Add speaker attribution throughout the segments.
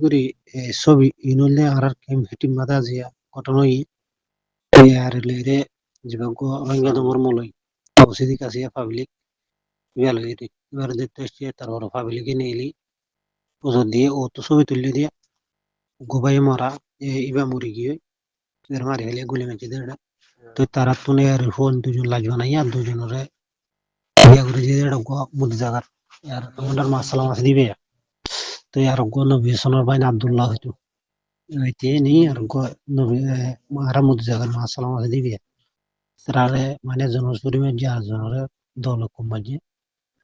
Speaker 1: করি ছবি ইনুলে আর কেম হিটিম মাদা জিয়া ঘটনাই আর লেরে জীবক রঙিয়া দমর মলই অবসিদি কাছিয়া পাবলিক ইয়াল গেরি এবার দেখতে এসে তারপর পাবলিকে নেইলি ওজন দিয়ে ও তো ছবি তুললে দিয়া গোবাই মারা ইবা মরি গিয়ে এর মারি হলে গুলি মেচে দেড় তো তারা তুনে আর ফোন দুজন লাগবে না আর দুজনের ইয়া করে যে মুদি জায়গার আর আমাদের মাসালা মাছ দিবে তো আর গো নবী সোনার ভাই আব্দুল্লাহ হইতো হইতে নি আর গো নবী মারা মুদি জায়গার মাসালা মাছ দিবে তারে মানে জনসপুরি মে যা জনরে দল কুমাজি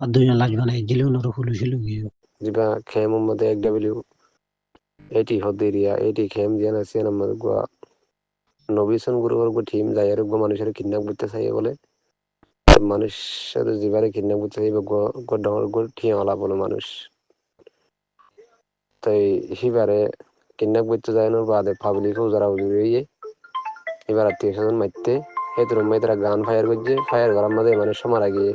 Speaker 1: আর দুজন লাগবে না গেলে ওনার হুলুছিল গিয়ে
Speaker 2: jiba khem made XW 80 hodiria 80 khem jana sena mad gwa নবিসন গ্রুপের গো টিম যায় আর গো মানুষের কিডন্যাপ করতে চাই বলে মানুষের জীবনে কিডন্যাপ করতে চাই গো গো ডর গো ঠিয়ালা বলে মানুষ তাই হিবারে কিডন্যাপ করতে যায় না বাদে পাবলিক যারা উড়িয়ে এবার আত্মীয় স্বজন মারতে হেতর মেয়েরা গান ফায়ার করছে ফায়ার করার মধ্যে মানুষ মারা গিয়ে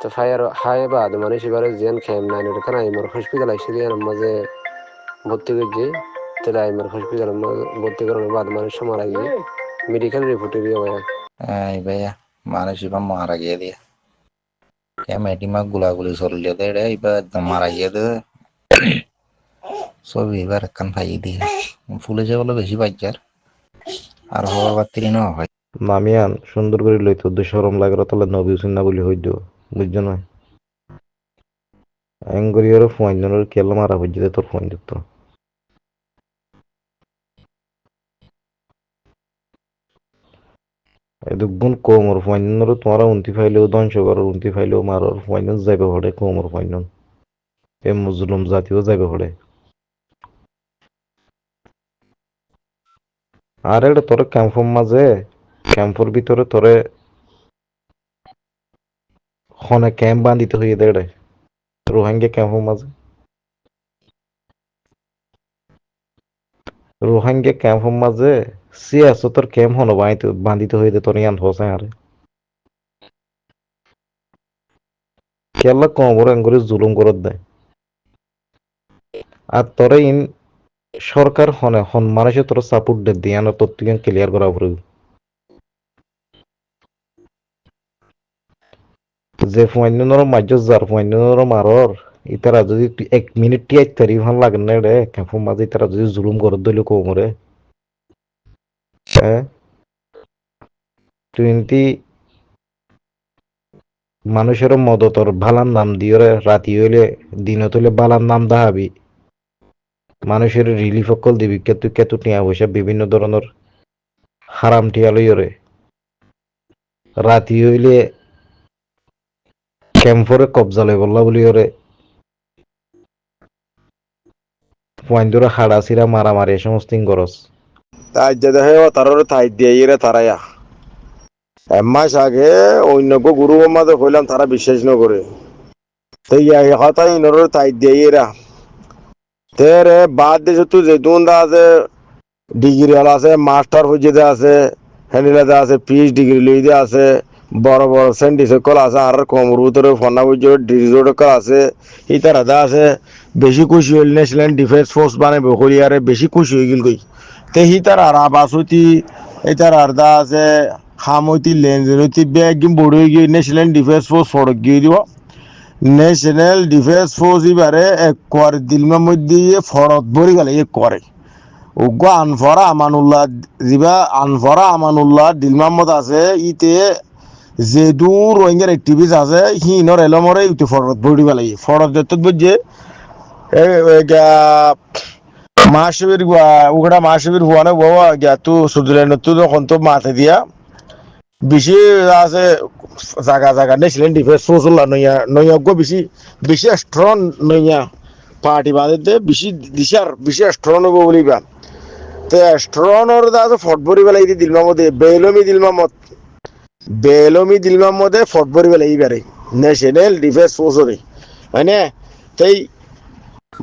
Speaker 2: তো ফায়ার হায় বাদ মানুষ এবারে জেন খেম না এটা কারণ আমার হসপিটাল আইসে দিয়ে মাঝে ভর্তি করছে তাহলে আমার হসপিটাল ভর্তি করানোর বাদ মানুষ মারা গিয়ে মেডিকেল রিপোর্টে দিয়ে ভাইয়া
Speaker 3: Ay, vaya, মানুষ ইবা মারা গিয়ে দিয়ে মেটিমা গুলাগুলি চললে দে ইবা একদম মারা গিয়ে দে ছবি এবার একখান পাই দিয়ে পুলিশে বলে বেশি পাইচার আর হওয়ার বাতিল না হয়
Speaker 4: নামিয়ান সুন্দর করে লইতো দু শরম লাগর তাহলে নবী হুসেন না বলি হইতো বুঝছো না অ্যাঙ্গরিয়র ফোন জনের কেলা মারা হইছে তোর ফোন দিত এদুগুণ কোমর ফোন তোমারা উন্তি ফাইলেও ধ্বংস করো উন্তি ফাইলেও মারোর ফোন যাইবে হড়ে কোমর ফোন এ মুজলুম জাতীয় যাইবে হড়ে আর একটা তোর ক্যাম্পের মাঝে ক্যাম্পের ভিতরে তোরে হনে ক্যাম্প বান্ধিতে হইয়ে দেড়ে রোহিঙ্গা ক্যাম্পের মাঝে রোহিঙ্গা ক্যাম্পের মাঝে সিয়াসতর ক্যাম্প হনো বান্ধিতে হইতে তোর ইয়ান হোসে আরে কেলা কমর আঙ্গুরে জুলুম করে দেয় আর তোরে ইন সরকার হনে হন মানুষের তোর সাপোর্ট দে দিয়ান তোর তুই ক্লিয়ার করা পড়ে যে ফুয়াইনর মাঝ যার ফুয়াইনর মারর ইতারা যদি এক মিনিট টিয়াই তারি ভাল লাগে না রে ক্যাম্পের মাঝে ইতারা যদি জুলুম করে দিল কোমরে হ্যাঁ তুই মানুষের মদতর ভালার নাম দিয়ে রাতি হইলে দিনত হইলে বালার নাম দাহাবি মানুষের রিলিফ অকল দিবি কেতু টিয়া পয়সা বিভিন্ন ধরনের হারাম টিয়া লইরে রাতি হইলে ক্যাম্পরে কবজা লই বললা বলি ওরে পয়েন্টরে হাড়া সিরা মারামারি সমস্ত গরস
Speaker 5: তাই যে দেখে তাররে তাই দিয়ে তারাইয়া এমাস আগে অন্য গুরু মাঝে কইলাম তারা বিশ্বাস ন করে হতাই নর তাই দিয়ে তেরে বাদ দিছে তুই যে দুন্দা আছে ডিগ্রি ওয়ালা আছে মাস্টার হইতে আছে হ্যান্ডিলাতে আছে পিএইচ ডিগ্রি লইতে আছে বড় বড় সেন্টি সকল আছে আর কমর ভিতরে ফনা বুঝে ডিজিটাল আছে ইতার আদা আছে বেশি খুশি হইল ন্যাশনাল ডিফেন্স ফোর্স বানাবে হলিয়ারে বেশি খুশি হয়ে গেল কই তে হিতার আর আবাসতি ইতার আর্দা আছে খামতি লেনজনতি একদম বড় হয়ে গিয়ে ন্যাশনাল ডিফেন্স ফোর্স ফড়ক গিয়ে দিব ন্যাশনাল ডিফেন্স ফোর্স এবারে এক করে দিলমার মধ্যে ফরত ভরি গেলে এক করে উগ্র আনফরা আমানুল্লাহ যিবা আনফরা আমানুল্লাহ দিল মোহাম্মদ আছে ইতে যে দূর রোহিঙ্গার অ্যাক্টিভিস্ট আছে হিনর এলমরে ইতে ফরত ভরি গেলে ফরত যত বুঝছে মাসবির উগড়া মাসবির হুয়ানে বাবা গিয়াতু সুদুলেন তু যখন তো মাথে দিয়া বেশি আছে জায়গা জায়গা ন্যাশনাল ডিফেন্স ফোর্স নইয়া নৈয়জ্ঞ বেশি বেশি স্ট্রং নইয়া পার্টি বাদে বেশি দিশার বেশি স্ট্রং হবো বলিবা তে স্ট্রংর আছে ফটবরি বেলাই দিলমার মধ্যে বেলমি দিলমার মধ্যে ফটবরি বেলাই বারে ন্যাশনাল ডিফেন্স ফোর্সরে হয়নে তাই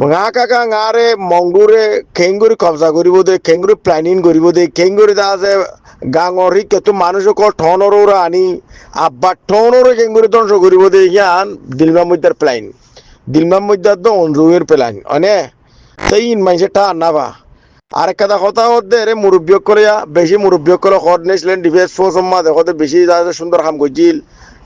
Speaker 5: গা কাকা গাঁরে মংডুরে খেঙ্গুরি কবজা করিব দে খেঙ্গুরি প্ল্যানিং করিব দে খেঙ্গুরি দা আছে গাঙরি কেতু মানুষক ঠনর আনি আব্বা ঠনরে খেঙ্গুরি ধ্বংস করিব দে ইয়ান দিলমার মধ্যে প্ল্যান দিলমার মধ্যে তো অঞ্জুয়ের প্ল্যান অনে তাই ইন মাইসে টা না বা আর একটা কথা হচ্ছে রে মুরব্বী করে বেশি মুরব্বী করে হট নেছিলেন ডিফেন্স ফোর্স মা দেখো বেশি সুন্দর কাম করছিল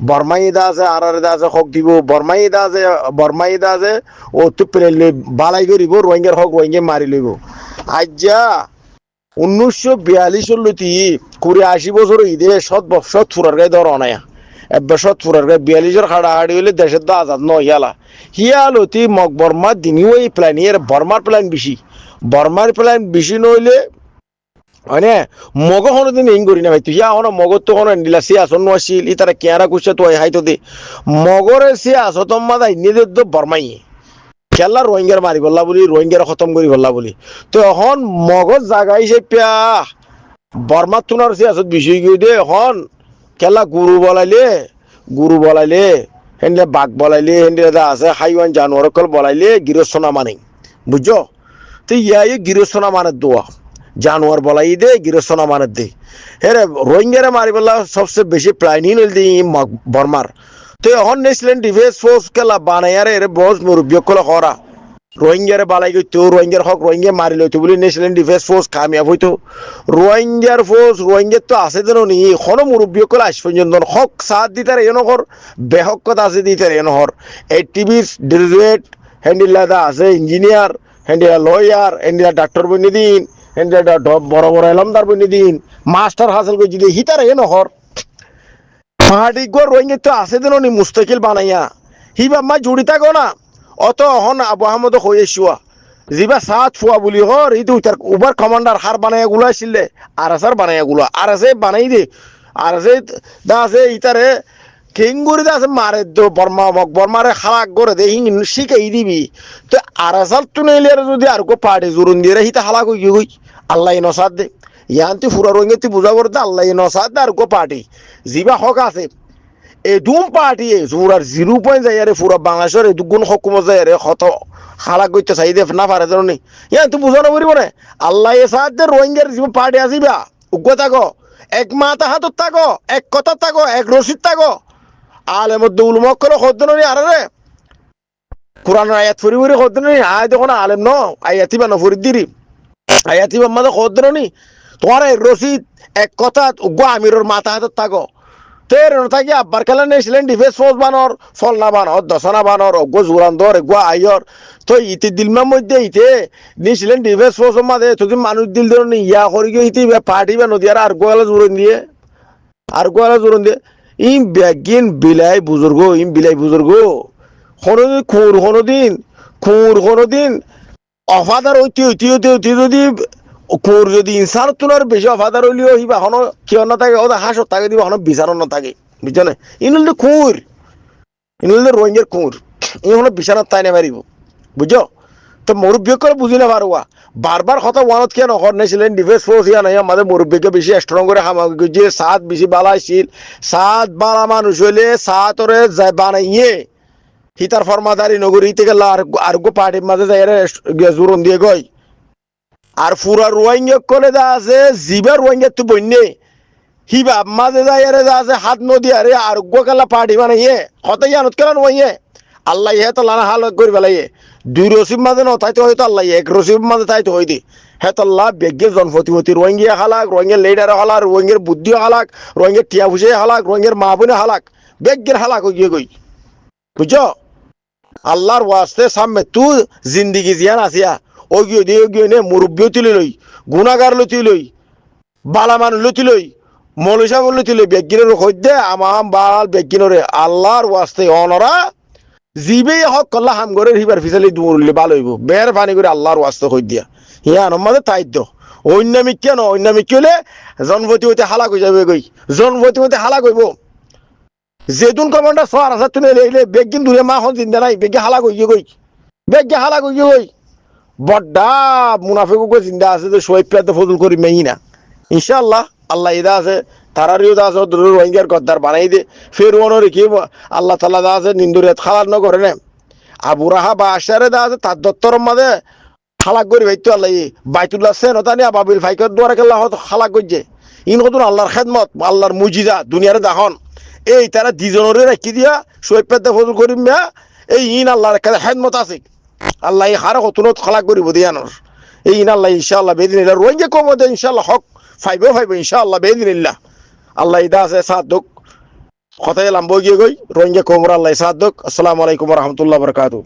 Speaker 5: বর্মাই দা আছে আর দা আছে হক দিব বর্মাই দা আছে ও তো প্লেন বালাই করিব রোহিঙ্গার হক রোহিঙ্গা মারি লইব আজ্জা 1942 লতি 80 বছর ইদে সৎ ফুরার গায়ে ধর অনায়া এবার সৎ ফুরার গায়ে 42 খাড়া হাড়ি হইলে দেশের তো আজাদ নয় হিয়ালতি মগ বর্মার দিনিও এই প্ল্যান এর বর্মার প্ল্যান বেশি নইলে মানে মগ কোনোদিন ইং করি না ভাই তুই এখন মগর তো কোনো নিলা সে আসন আসিল ই তারা কেয়ারা করছে তো হাইতো দে মগরে সে আস তোমাদা নিজের তো বর্মাই খেলা রোহিঙ্গার মারি বললা বলি রোহিঙ্গার খতম করি বললা বলি তো এখন মগজ জাগাই সে পিয়া বর্মার তুনার সে আসত বিষয় গিয়ে দে এখন খেলা গুরু বলাইলে হেন্দিয়া বাঘ বলাইলে হেন্দিয়া আছে হাইওয়ান জানোয়ার কল বলাইলে গৃহস্থনা মানে বুঝছো তো ইয়াই গৃহস্থনা মানে দোয়া জানোয়ার বলাই দে গৃহস্থনা মানে দে হেরে রোহিঙ্গারে মারি বললা সবচেয়ে বেশি প্ল্যানিং হইল দি বর্মার তো এখন ন্যাশনাল ডিফেন্স ফোর্স খেলা বানাইয়ারে এর বস মুরব্বী কল করা রোহিঙ্গারে বালাই গইতো রোহিঙ্গার হক রোহিঙ্গা মারি লইতো বলে ন্যাশনাল ডিফেন্স ফোর্স কামিয়াব হইতো রোহিঙ্গার তো আছে যেন নি কোনো মুরব্বী কল আজ পর্যন্ত হক সাথ দিতার এনহর বেহকত আছে দিতার এনহর এটিভিস গ্রাজুয়েট হ্যান্ডিলাদা আছে ইঞ্জিনিয়ার হ্যান্ডিলা লয়ার হ্যান্ডিলা ডাক্তার বনি দিন হ্যান্ডিলা বড় বড় এলমদার বনি দিন মাস্টার হাসিল করে যদি হিতার এনহর পাহাড়ি গো রোহিঙ্গা তো আছে যেন নি মুস্তাকিল বানাইয়া হিবা মা জুড়ি থাকো না অত হন আবু আহমদ হয়ে শুয়া যিবা সাত ফুয়া বুলি হর ইদু তার উবার কমান্ডার হার বানাইয়া গুলো আসলে আর আসার বানাইয়া গুলো আর আছে বানাই দে আর আছে দা আছে ইতারে কেঙ্গুরি দা আছে মারে দো বর্মারে খালাক করে দে হিং শিখাই দিবি তো আর আসার তো নেইলে যদি আর কো পার্টি জুরুন দিয়ে হিতা হালাক হই আল্লাহ নসাদ দে ইয়ান্তি ফুরা রোহিঙ্গা তুই বুঝা করতে আল্লাহ নসাদ দে আর কো পার্টি যিবা হক আছে এদুম পার্টি জুরার 0 পয়েন্ট যায় রে পুরা বাংলাদেশের এদুগুণ হকুমত যায় রে কত খালাক গইতে চাই দে না পারে জানো নি ইয়ান তুই বুঝানো পারিব না আল্লাহ এসাদ দে রোহিঙ্গার জীবন পার্টি আসিবা উগ্র থাকো এক মাথা হাতত থাকো এক কথা থাকো এক রশিদ থাকো আলেমত উলমক করে খদ্দন নি আর রে কোরআনের আয়াত ফুরি ফুরি খদ্দন নি আয় দেখো না আলেম ন আয়াতিবা ন ফুরি দিরি আয়াতিবা মাদে খদ্দন নি তোমার রশিদ এক কথা উগ্র আমিরের মাথা হাতত থাকো তের থাকি আব্বার খেলা নেছিলেন ডিফেন্স ফোর্স বানর ফলনা বানর দশনা বানর অজ্ঞ জুরান্দর এগুয়া আইয়র তো ইতি দিলমার মধ্যে ইতে নিছিলেন ডিফেন্স ফোর্সের মাঝে যদি মানুষ দিল ধরুন ইয়া করি গিয়ে ইতি পার্টি বা নদী আর গোয়ালা জোরন দিয়ে ইম ব্যাগিন বিলাই বুজুর্গ কোনোদিন অফাদার হইতে যদি কোর যদি ইনসান তুলার বেশি অফাদার হইলেও হিবা হনো কিয় না থাকে ওদের হাসত থাকে দিবা হনো বিচারণ না থাকে বুঝছো না ইনলে রোহিঙ্গার কুর ই হলো বিছানাত তাই না মারিব বুঝছো তো মুরব্বী করে বুঝি না পারোয়া বারবার কথা ওয়ানত কেন নেছিলেন ডিফেন্স ফোর্স ইয়া নাই আমাদের মুরব্বীকে বেশি স্ট্রং করে হামাগুজি যে সাত বেশি বালাইছিল সাত বালা মানুষ হইলে সাতরে বানাইয়ে হিতার ফরমাদারি নগরী থেকে আর গো পার্টির মাঝে যাই জোরন দিয়ে গই আর পুরা রোহিঙ্গা করে দা আছে জিবা রোহিঙ্গা তো বন্যে হিবা মাঝে যাই আছে হাত নদী আরে আর গো কালা পার্টি বানাইয়ে কত জানত কেন নইয়ে আল্লাহ ইহে তো লানা হাল করে বেলাইয়ে 2 রসিব মাঝে ন তাই তো হয়তো আল্লাহ 1 রসিব মাঝে তাই তো হইতি হেতল্লাহ বেগে জনপতি রোহিঙ্গা হালাক রোহিঙ্গা লিডার হালাক রোহিঙ্গার বুদ্ধি হালাক রোহিঙ্গার টিয়া ফুসে হালাক রোহিঙ্গার মা বোনে হালাক বেগের হালাক হইয়ে গই বুঝছো আল্লাহর ওয়াস্তে সামনে তুই জিন্দিগি জিয়ান আসিয়া ওগিয়ে নে মুরব্বী তুলি লই গুণাগার লতি লই বালামান লতি লই মৌলিসা লতি লই বেগিনের হইতে আমাম বাল বেগিনরে আল্লাহর ওয়াস্তে অনরা জিবে হক কল্লা হাম করে হিবার ফিসালি দূরলে ভালো হইব বের পানি করে আল্লাহর ওয়াস্তে হই দিয়া হিয়া আমাদের তাইদ্য অন্যামিক কেন অন্যামিক হলে জনপতি হইতে হালাক হয়ে যাবে গই জনপতি হইতে হালাক হইব যেতুন কমান্ডার সর আসা তুলে লেলে বেগিন দূরে মা হন জিন্দা নাই বেগে হালাক হইয়ে গই বড্ডা মুনাফিক জিন্দা আছে যে সোয়েব পেতে ফজল করি মেহি না ইনশাআল্লাহ আল্লাহ ইদা আছে তারারিও দা আছে রোহিঙ্গার গদ্দার বানাই দে ফের ওনরে কি আল্লাহ তাআলা দা আছে নিন্দুরিয়াত খালার ন করে না আবু রাহা বা আশারে দা আছে তার দত্তর মাঝে খালাক করি ভাইতো আল্লাহ বাইতুল্লাহ সেন তানি আবাবিল ফাইকর দ্বারা কেল্লা হয়তো খালাক করছে ইন কত আল্লাহর খেদমত আল্লাহর মুজিজা দুনিয়ারে দাখন এই তারা দুজনরে রাখি দিয়া সোয়েব পেতে ফজল করি মিয়া এই ইন আল্লাহর খেদমত আছে আল্লাহ এই হার কতনত খালাক করিব দিয়ানোর এই আল্লাহ ইনশাআল্লাহ বেদিনিল্লাহ রোহিঙ্গা কম ইনশাআল্লাহ হক ফাইব ইনশাআল্লাহ বেদিনিল্লাহ আল্লাহ ইদা আছে সাত দুক কথায় লাম্বো গিয়ে গই রোহিঙ্গা কোমর আল্লাহ সাত দুক আসসালামু আলাইকুম রহমতুল্লাহ বরকাতু